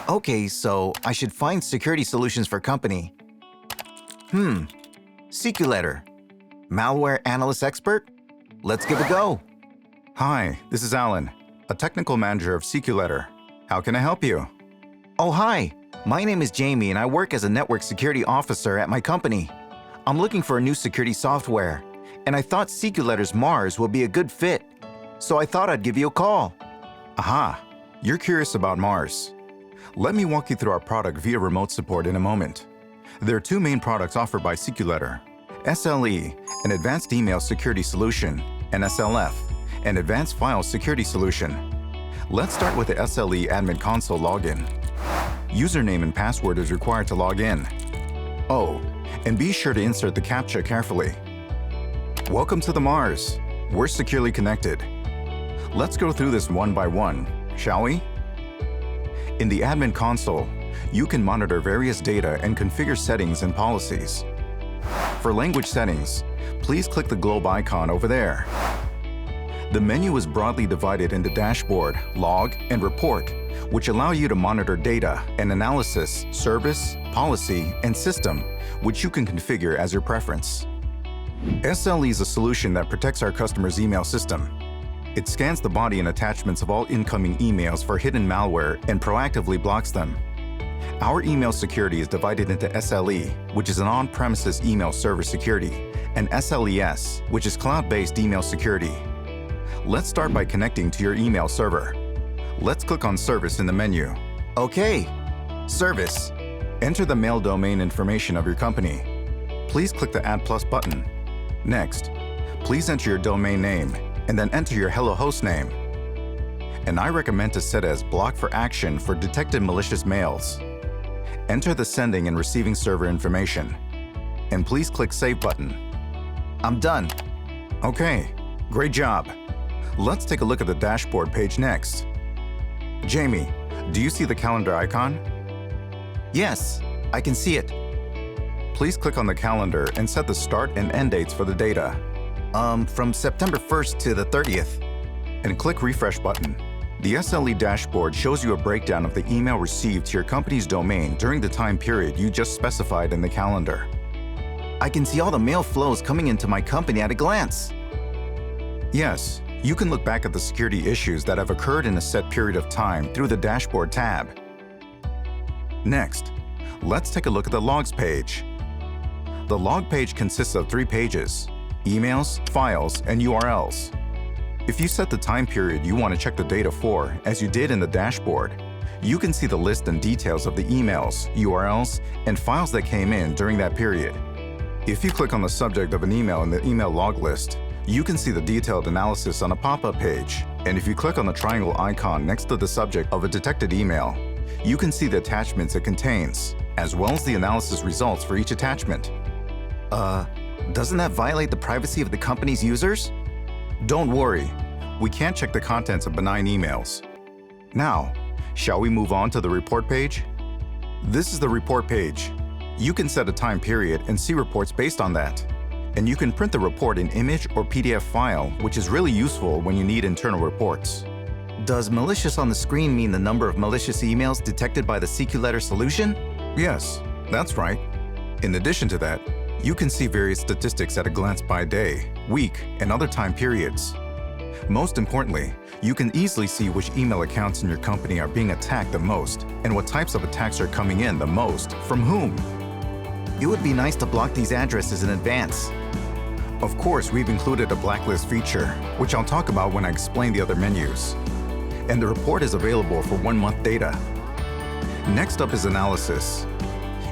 Okay, so I should find security solutions for company. SecuLetter. Malware analyst expert? Let's give it a go. Hi, this is Alan, a technical manager of SecuLetter. How can I help you? Oh, hi. My name is Jamie and I work as a network security officer at my company. I'm looking for a new security software, and I thought SecuLetter's Mars would be a good fit. So I thought I'd give you a call. Aha, you're curious about Mars. Let me walk you through our product via remote support in a moment. There are two main products offered by SecuLetter: SLE, an advanced email security solution, and SLF, an advanced file security solution. Let's start with the SLE admin console login. Username and password is required to log in. Oh, and be sure to insert the CAPTCHA carefully. Welcome to the Mars. We're securely connected. Let's go through this one by one, shall we? In the admin console, you can monitor various data and configure settings and policies. For language settings, please click the globe icon over there. The menu is broadly divided into Dashboard, Log, and Report, which allow you to monitor data and analysis, service, policy, and system, which you can configure as your preference. SLE is a solution that protects our customers' email system. It scans the body and attachments of all incoming emails for hidden malware and proactively blocks them. Our email security is divided into SLE, which is an on-premises email server security, and SLES, which is cloud-based email security. Let's start by connecting to your email server. Let's click on Service in the menu. Okay, Service. Enter the mail domain information of your company. Please click the Add Plus button. Next, please enter your domain name and then enter your Hello host name. And I recommend to set as Block for Action for detected malicious mails. Enter the sending and receiving server information. And please click Save button. I'm done. Okay, great job. Let's take a look at the dashboard page next. Jamie, do you see the calendar icon? Yes, I can see it. Please click on the calendar and set the start and end dates for the data. From September 1st to the 30th. And click Refresh button. The SLE dashboard shows you a breakdown of the email received to your company's domain during the time period you just specified in the calendar. I can see all the mail flows coming into my company at a glance. Yes, you can look back at the security issues that have occurred in a set period of time through the Dashboard tab. Next, let's take a look at the Logs page. The Log page consists of 3 pages: emails, files, and URLs. If you set the time period you want to check the data for, as you did in the dashboard, you can see the list and details of the emails, URLs, and files that came in during that period. If you click on the subject of an email in the email log list, you can see the detailed analysis on a pop-up page. And if you click on the triangle icon next to the subject of a detected email, you can see the attachments it contains, as well as the analysis results for each attachment. Doesn't that violate the privacy of the company's users? Don't worry, we can't check the contents of benign emails. Now, shall we move on to the report page? This is the report page. You can set a time period and see reports based on that. And you can print the report in image or PDF file, which is really useful when you need internal reports. Does malicious on the screen mean the number of malicious emails detected by the SecuLetter solution? Yes, that's right. In addition to that, you can see various statistics at a glance by day, week, and other time periods. Most importantly, you can easily see which email accounts in your company are being attacked the most and what types of attacks are coming in the most, from whom. It would be nice to block these addresses in advance. Of course, we've included a blacklist feature, which I'll talk about when I explain the other menus. And the report is available for 1-month data. Next up is analysis.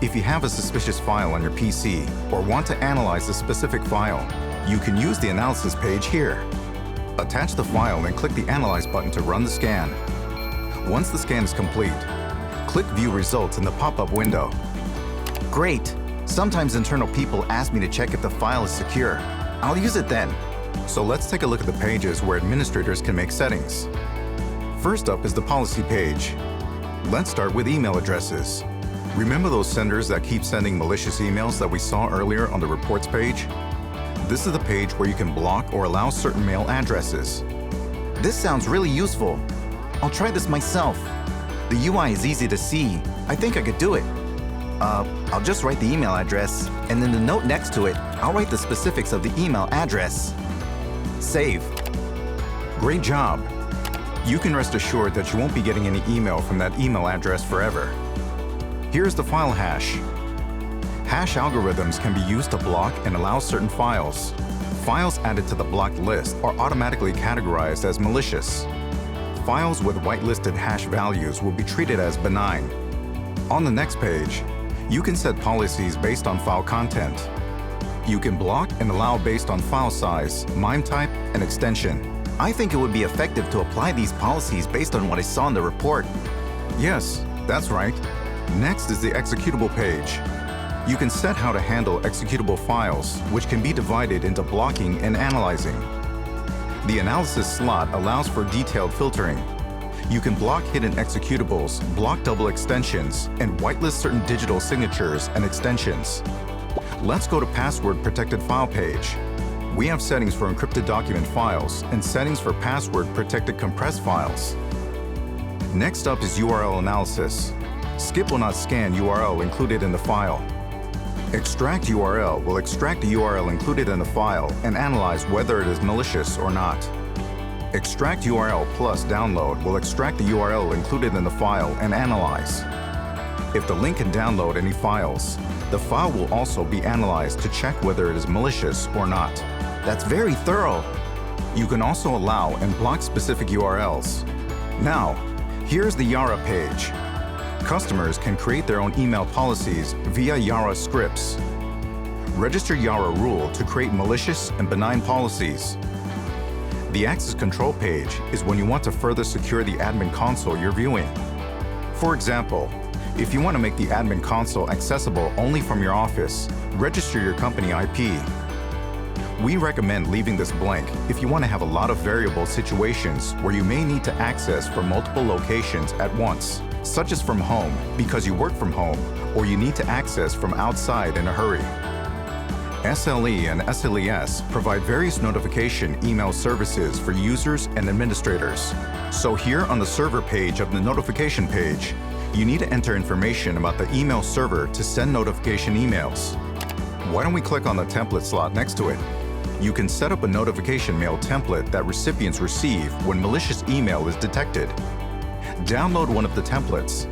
If you have a suspicious file on your PC or want to analyze a specific file, you can use the analysis page here. Attach the file and click the Analyze button to run the scan. Once the scan is complete, click View Results in the pop-up window. Great! Sometimes internal people ask me to check if the file is secure. I'll use it then. So let's take a look at the pages where administrators can make settings. First up is the Policy page. Let's start with email addresses. Remember those senders that keep sending malicious emails that we saw earlier on the Reports page? This is the page where you can block or allow certain mail addresses. This sounds really useful. I'll try this myself. The UI is easy to see. I think I could do it. I'll just write the email address, and then the note next to it, I'll write the specifics of the email address. Save. Great job. You can rest assured that you won't be getting any email from that email address forever. Here's the file hash. Hash algorithms can be used to block and allow certain files. Files added to the blocked list are automatically categorized as malicious. Files with whitelisted hash values will be treated as benign. On the next page, you can set policies based on file content. You can block and allow based on file size, MIME type, and extension. I think it would be effective to apply these policies based on what I saw in the report. Yes, that's right. Next is the executable page. You can set how to handle executable files, which can be divided into blocking and analyzing. The analysis slot allows for detailed filtering. You can block hidden executables, block double extensions, and whitelist certain digital signatures and extensions. Let's go to password-protected file page. We have settings for encrypted document files and settings for password-protected compressed files. Next up is URL analysis. Skip will not scan URL included in the file. Extract URL will extract the URL included in the file and analyze whether it is malicious or not. Extract URL plus download will extract the URL included in the file and analyze. If the link can download any files, the file will also be analyzed to check whether it is malicious or not. That's very thorough. You can also allow and block specific URLs. Now, here's the Yara page. Customers can create their own email policies via Yara scripts. Register Yara rule to create malicious and benign policies. The access control page is when you want to further secure the admin console you're viewing. For example, if you want to make the admin console accessible only from your office, register your company IP. We recommend leaving this blank if you want to have a lot of variable situations where you may need to access from multiple locations at once, such as from home because you work from home or you need to access from outside in a hurry. SLE and SLES provide various notification email services for users and administrators. So here on the server page of the notification page, you need to enter information about the email server to send notification emails. Why don't we click on the template slot next to it? You can set up a notification mail template that recipients receive when malicious email is detected. Download one of the templates,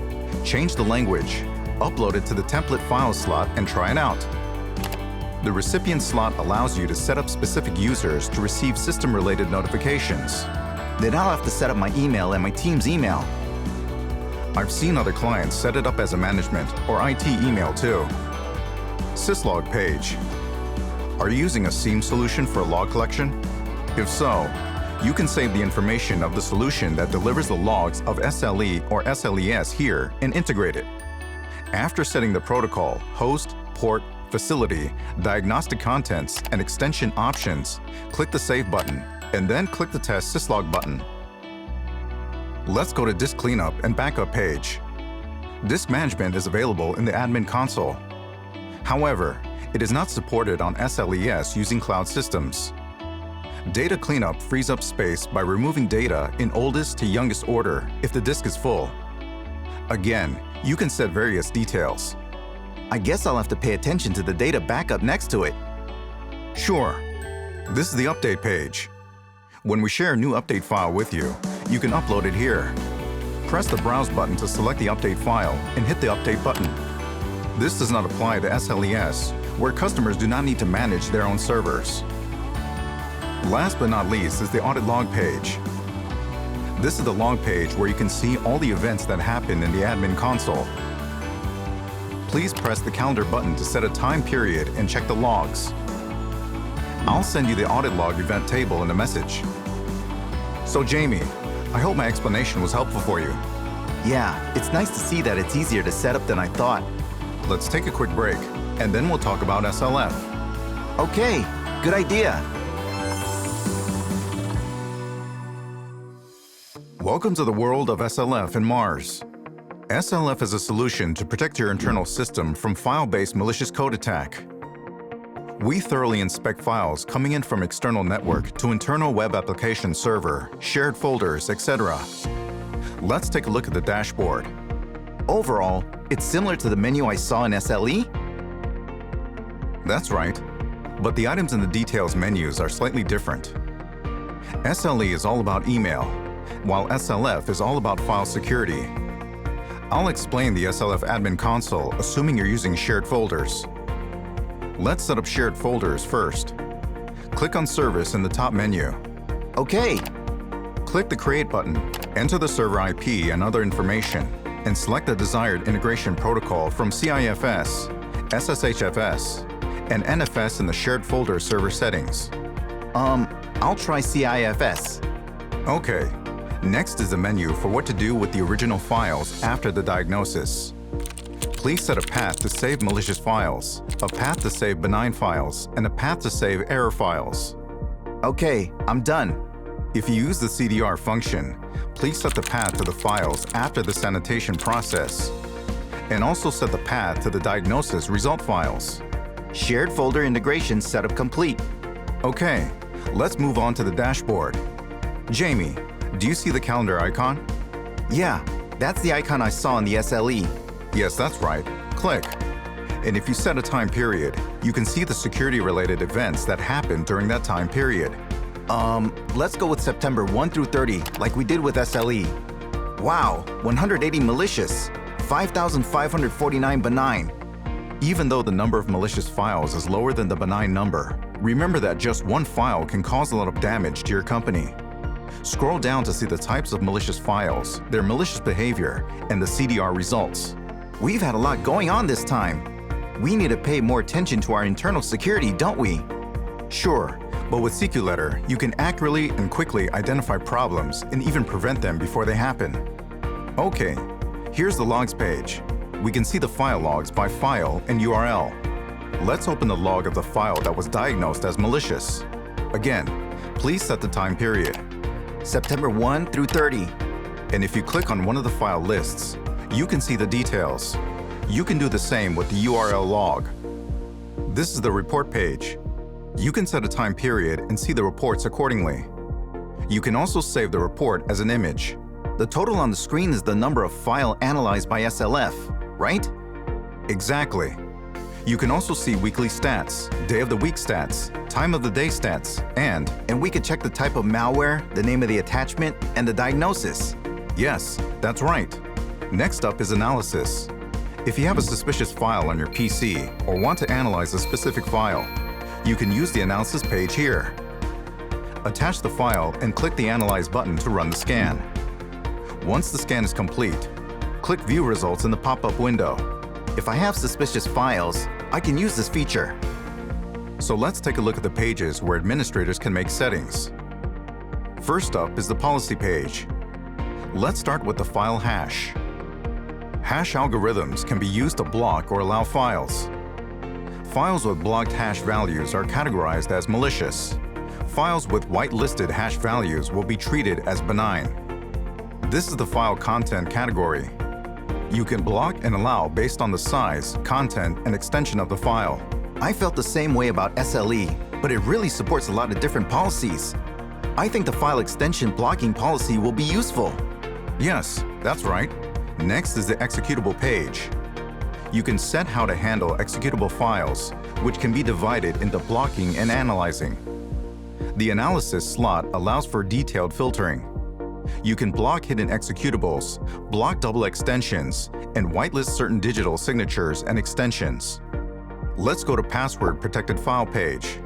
change the language, upload it to the template file slot, and try it out. The recipient slot allows you to set up specific users to receive system-related notifications. Then I'll have to set up my email and my team's email. I've seen other clients set it up as a management or IT email too. Syslog page. Are you using a SIEM solution for log collection? If so, you can save the information of the solution that delivers the logs of SLE or SLES here and integrate it. After setting the protocol, host, port, facility, diagnostic contents, and extension options, click the Save button, and then click the Test Syslog button. Let's go to Disk Cleanup and Backup page. Disk management is available in the admin console. However, it is not supported on SLES using cloud systems. Data cleanup frees up space by removing data in oldest to youngest order if the disk is full. Again, you can set various details. I guess I'll have to pay attention to the data backup next to it. Sure. This is the update page. When we share a new update file with you, you can upload it here. Press the Browse button to select the update file and hit the Update button. This does not apply to SLES, where customers do not need to manage their own servers. Last but not least is the Audit Log page. This is the log page where you can see all the events that happen in the admin console. Please press the Calendar button to set a time period and check the logs. I'll send you the audit log event table in a message. So Jamie, I hope my explanation was helpful for you. Yeah, it's nice to see that it's easier to set up than I thought. Let's take a quick break, and then we'll talk about SLF. Okay, good idea. Welcome to the world of SLF and Mars. SLF is a solution to protect your internal system from file-based malicious code attack. We thoroughly inspect files coming in from external network to internal web application server, shared folders, etc. Let's take a look at the dashboard. Overall, it's similar to the menu I saw in SLE? That's right, but the items in the details menus are slightly different. SLE is all about email, while SLF is all about file security. I'll explain the SLF admin console, assuming you're using shared folders. Let's set up shared folders first. Click on Service in the top menu. Okay. Click the Create button, enter the server IP and other information, and select the desired integration protocol from CIFS, SSHFS, and NFS in the shared folder server settings. I'll try CIFS. Okay. Next is the menu for what to do with the original files after the diagnosis. Please set a path to save malicious files, a path to save benign files, and a path to save error files. Okay, I'm done. If you use the CDR function, please set the path to the files after the sanitation process, and also set the path to the diagnosis result files. Shared folder integration setup complete. Okay, let's move on to the dashboard. Jamie, do you see the calendar icon? Yeah, that's the icon I saw in the SLE. Yes, that's right. Click. And if you set a time period, you can see the security-related events that happened during that time period. Let's go with September 1 through 30, like we did with SLE. Wow, 180 malicious, 5,549 benign. Even though the number of malicious files is lower than the benign number, remember that just one file can cause a lot of damage to your company. Scroll down to see the types of malicious files, their malicious behavior, and the CDR results. We've had a lot going on this time. We need to pay more attention to our internal security, don't we? Sure, but with SecuLetter, you can accurately and quickly identify problems and even prevent them before they happen. Okay, here's the logs page. We can see the file logs by file and URL. Let's open the log of the file that was diagnosed as malicious. Again, please set the time period. September 1 through 30. And if you click on one of the file lists, you can see the details. You can do the same with the URL log. This is the report page. You can set a time period and see the reports accordingly. You can also save the report as an image. The total on the screen is the number of file analyzed by SLF, right? Exactly. You can also see weekly stats, day of the week stats, time of the day stats, and we can check the type of malware, the name of the attachment, and the diagnosis. Yes, that's right. Next up is analysis. If you have a suspicious file on your PC or want to analyze a specific file, you can use the analysis page here. Attach the file and click the Analyze button to run the scan. Once the scan is complete, click View Results in the pop-up window. If I have suspicious files, I can use this feature. So let's take a look at the pages where administrators can make settings. First up is the policy page. Let's start with the file hash. Hash algorithms can be used to block or allow files. Files with blocked hash values are categorized as malicious. Files with whitelisted hash values will be treated as benign. This is the file content category. You can block and allow based on the size, content, and extension of the file. I felt the same way about SLE, but it really supports a lot of different policies. I think the file extension blocking policy will be useful. Yes, that's right. Next is the executable page. You can set how to handle executable files, which can be divided into blocking and analyzing. The analysis slot allows for detailed filtering. You can block hidden executables, block double extensions, and whitelist certain digital signatures and extensions. Let's go to Password Protected File page.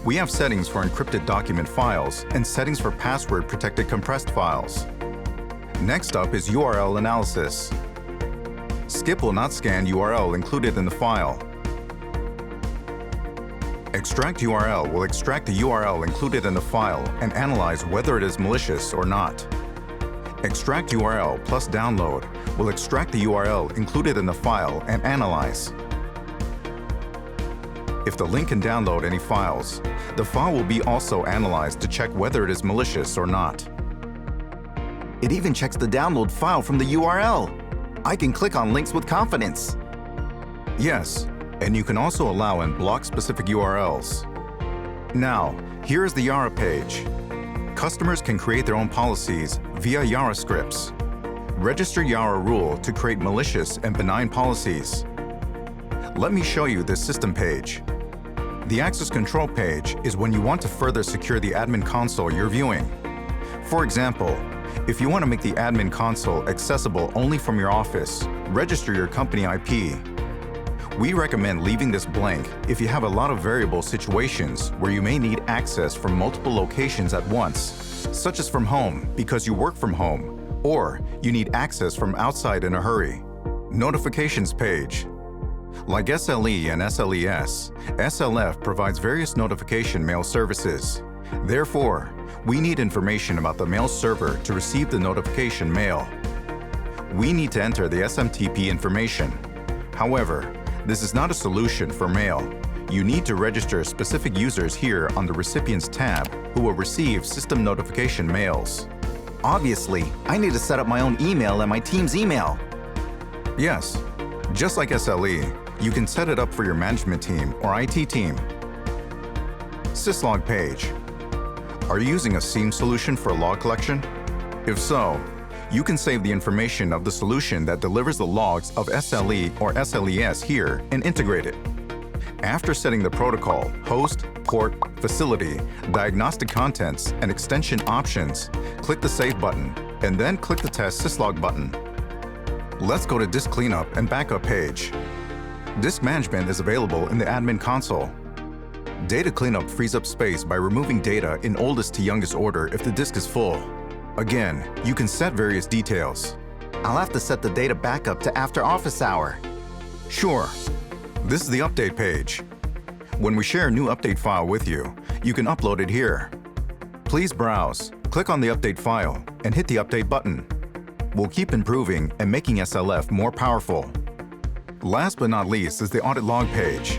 We have settings for encrypted document files and settings for password protected compressed files. Next up is URL analysis. Skip will not scan URL included in the file. Extract URL will extract the URL included in the file and analyze whether it is malicious or not. Extract URL plus download will extract the URL included in the file and analyze. If the link can download any files, the file will be also analyzed to check whether it is malicious or not. It even checks the download file from the URL. I can click on links with confidence. Yes, and you can also allow and block specific URLs. Now, here is the Yara page. Customers can create their own policies via Yara scripts. Register Yara rule to create malicious and benign policies. Let me show you this system page. The access control page is when you want to further secure the admin console you're viewing. For example, if you want to make the admin console accessible only from your office, register your company IP. We recommend leaving this blank if you have a lot of variable situations where you may need access from multiple locations at once, such as from home because you work from home, or you need access from outside in a hurry. Notifications page. Like SLE and SLES, SLF provides various notification mail services. Therefore, we need information about the mail server to receive the notification mail. We need to enter the SMTP information. However, this is not a solution for mail. You need to register specific users here on the Recipients tab who will receive system notification mails. Obviously, I need to set up my own email and my team's email. Yes, just like SLE, you can set it up for your management team or IT team. Syslog page. Are you using a SIEM solution for log collection? If so, you can save the information of the solution that delivers the logs of SLE or SLES here and integrate it. After setting the protocol, host, port, facility, diagnostic contents, and extension options, click the Save button, and then click the Test Syslog button. Let's go to Disk Cleanup and Backup page. Disk management is available in the admin console. Data cleanup frees up space by removing data in oldest to youngest order if the disk is full. Again, you can set various details. I'll have to set the data backup to after office hour. Sure. This is the update page. When we share a new update file with you, you can upload it here. Please browse, click on the update file, and hit the update button. We'll keep improving and making SLF more powerful. Last but not least is the audit log page.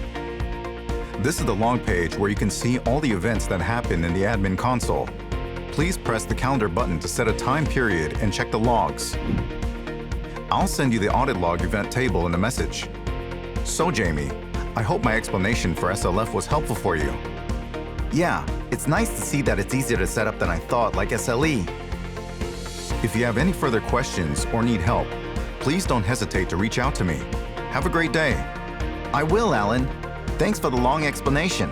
This is the log page where you can see all the events that happen in the admin console. Please press the calendar button to set a time period and check the logs. I'll send you the audit log event table in a message. So Jamie, I hope my explanation for SLF was helpful for you. Yeah, it's nice to see that it's easier to set up than I thought, like SLE. If you have any further questions or need help, please don't hesitate to reach out to me. Have a great day. I will, Alan. Thanks for the long explanation.